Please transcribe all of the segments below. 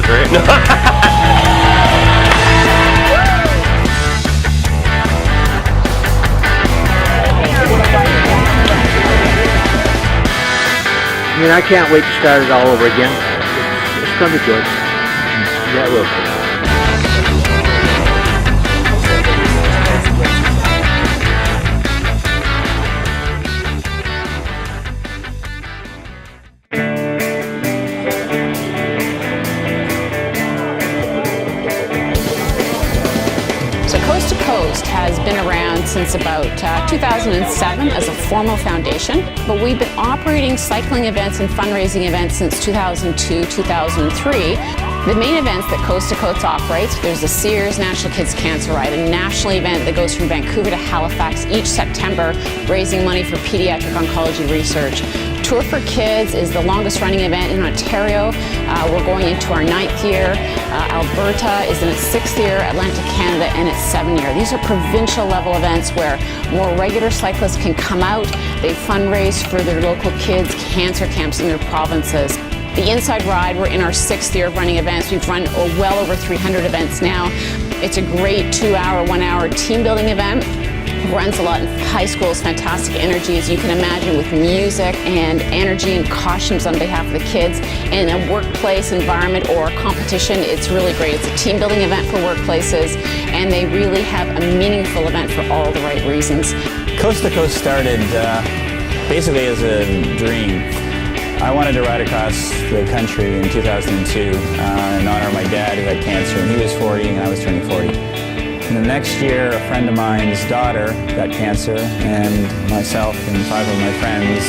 right? I mean, I can't wait to start it all over again. It's going to be good. Yeah, it will. So Coast to Coast has been around since about 2007 as a formal foundation, but we've been operating cycling events and fundraising events since 2002, 2003. The main events that Coast to Coast operates, there's the Sears National Kids Cancer Ride, a national event that goes from Vancouver to Halifax each September, raising money for pediatric oncology research. Tour for Kids is the longest running event in Ontario. We're going into our 9th year. Alberta is in its 6th year, Atlantic Canada in its 7th year. These are provincial level events where more regular cyclists can come out. They fundraise for their local kids' cancer camps in their provinces. The Inside Ride, we're in our 6th year of running events. We've run well over 300 events now. It's a great 2-hour, 1-hour team building event. Runs a lot in high schools, fantastic energy, as you can imagine, with music and energy and costumes on behalf of the kids. In a workplace environment or competition, it's really great. It's a team building event for workplaces, and they really have a meaningful event for all the right reasons. Coast to Coast started basically as a dream. I wanted to ride across the country in 2002 in honor of my dad who had cancer, and he was 40 and I was turning 40. And the next year, a friend of mine's daughter got cancer, and myself and 5 of my friends,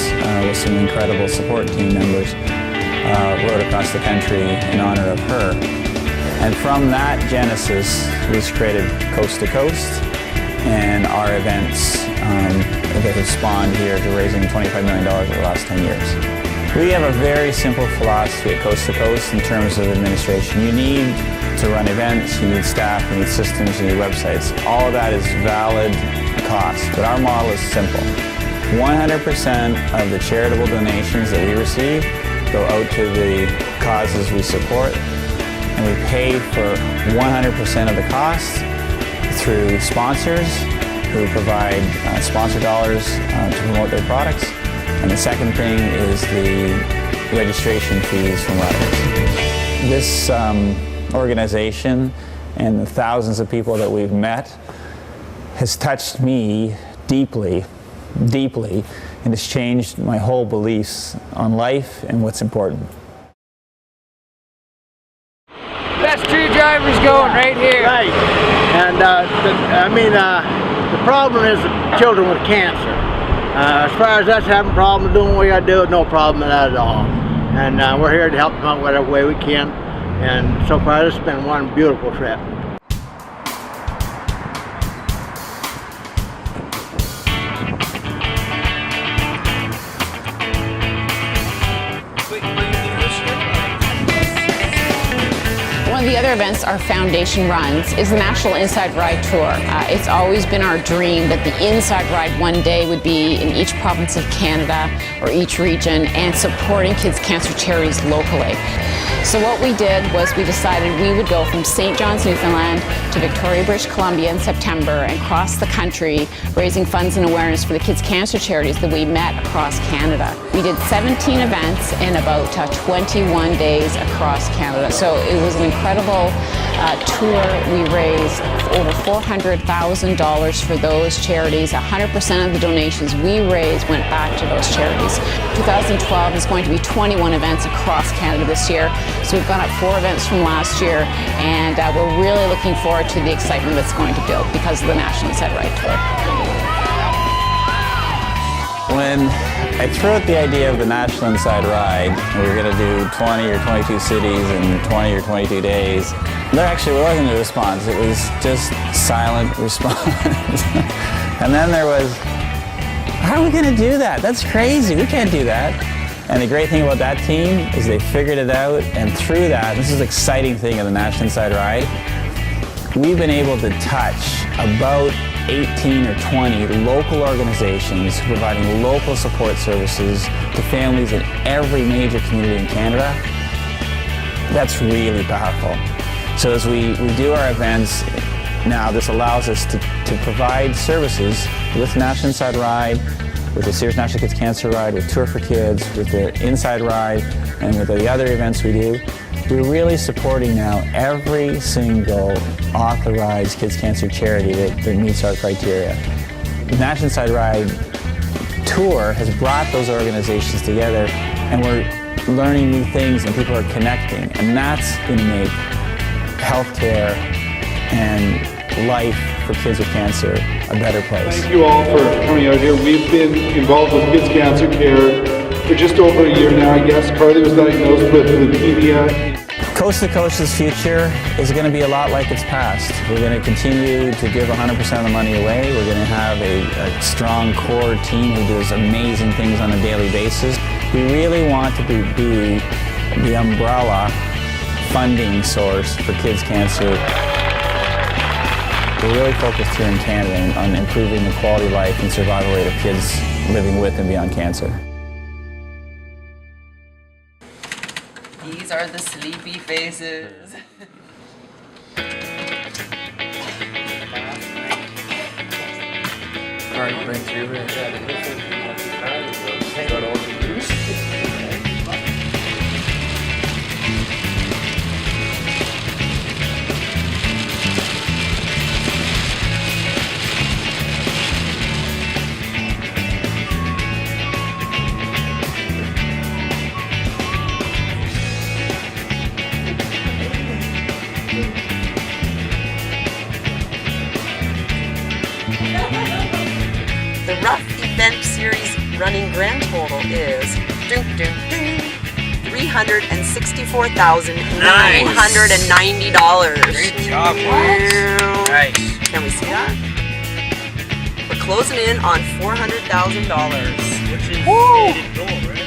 with some incredible support team members, rode across the country in honor of her. And from that genesis, we created Coast to Coast and our events that have spawned here to raising $25 million over the last 10 years. We have a very simple philosophy at Coast to Coast in terms of administration. You need to run events, you need staff, you need systems, you need websites. All of that is valid cost, but our model is simple. 100% of the charitable donations that we receive go out to the causes we support, and we pay for 100% of the cost through sponsors who provide sponsor dollars to promote their products. And the second thing is the registration fees from riders. This organization and the thousands of people that we've met has touched me deeply, deeply, and has changed my whole beliefs on life and what's important. Best tree drivers going right here. Right. And the problem is the children with cancer. As far as us having a problem doing what we got to do, no problem with that at all. And we're here to help them out whatever way we can. And so far, this has been one beautiful trip. One of the other events our foundation runs is the National Inside Ride Tour. It's always been our dream that the Inside Ride one day would be in each province of Canada or each region and supporting kids' cancer charities locally. So what we did was we decided we would go from St. John's, Newfoundland to Victoria, British Columbia in September and cross the country raising funds and awareness for the kids' cancer charities that we met across Canada. We did 17 events in about 21 days across Canada. So it was an incredible tour. We raised over $400,000 for those charities. 100% of the donations we raised went back to those charities. 2012 is going to be 21 events across Canada this year. So we've gone up 4 events from last year, and we're really looking forward to the excitement that's going to build because of the National Inside Ride Tour. When I threw out the idea of the National Inside Ride, we were going to do 20 or 22 cities in 20 or 22 days, there actually wasn't a response. It was just silent response. And then there was, how are we going to do that? That's crazy. We can't do that. And the great thing about that team is they figured it out, and through that, this is the exciting thing of the National Inside Ride, we've been able to touch about 18 or 20 local organizations providing local support services to families in every major community in Canada. That's really powerful. So as we do our events now, this allows us to provide services with National Inside Ride, with the Serious National Kids Cancer Ride, with Tour for Kids, with the Inside Ride, and with the other events we do. We're really supporting now every single authorized kids cancer charity that meets our criteria. The National Inside Ride Tour has brought those organizations together, and we're learning new things and people are connecting, and that's going to make healthcare and life for kids with cancer a better place. Thank you all for coming out here. We've been involved with kids cancer care for just over a year now, I guess. Carly was diagnosed with leukemia. Coast to Coast's future is going to be a lot like its past. We're going to continue to give 100% of the money away. We're going to have a strong core team who does amazing things on a daily basis. We really want to be the umbrella funding source for kids cancer. We're really focused here in Canada on improving the quality of life and survival rate of kids living with and beyond cancer. These are the sleepy faces. Alright, bring through The Rough Event Series running grand total is $364,990. Great job, Nice. Can we see that? We're closing in on $400,000. Which is Woo! stated goal, right?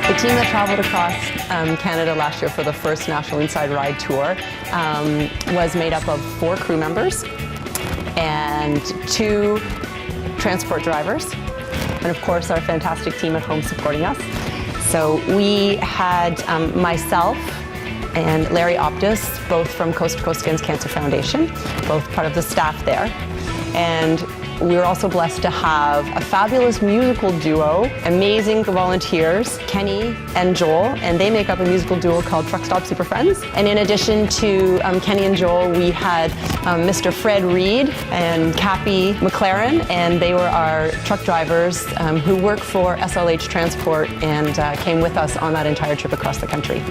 The team that traveled across Canada last year for the first National Inside Ride Tour was made up of 4 crew members and 2 transport drivers, and of course our fantastic team at home supporting us. So we had myself and Larry Optis, both from Coast to Coast Against Cancer Foundation, both part of the staff there. And we were also blessed to have a fabulous musical duo, amazing volunteers, Kenny and Joel, and they make up a musical duo called Truck Stop Super Friends. And in addition to Kenny and Joel, we had Mr. Fred Reed and Cappy McLaren, and they were our truck drivers who work for SLH Transport and came with us on that entire trip across the country.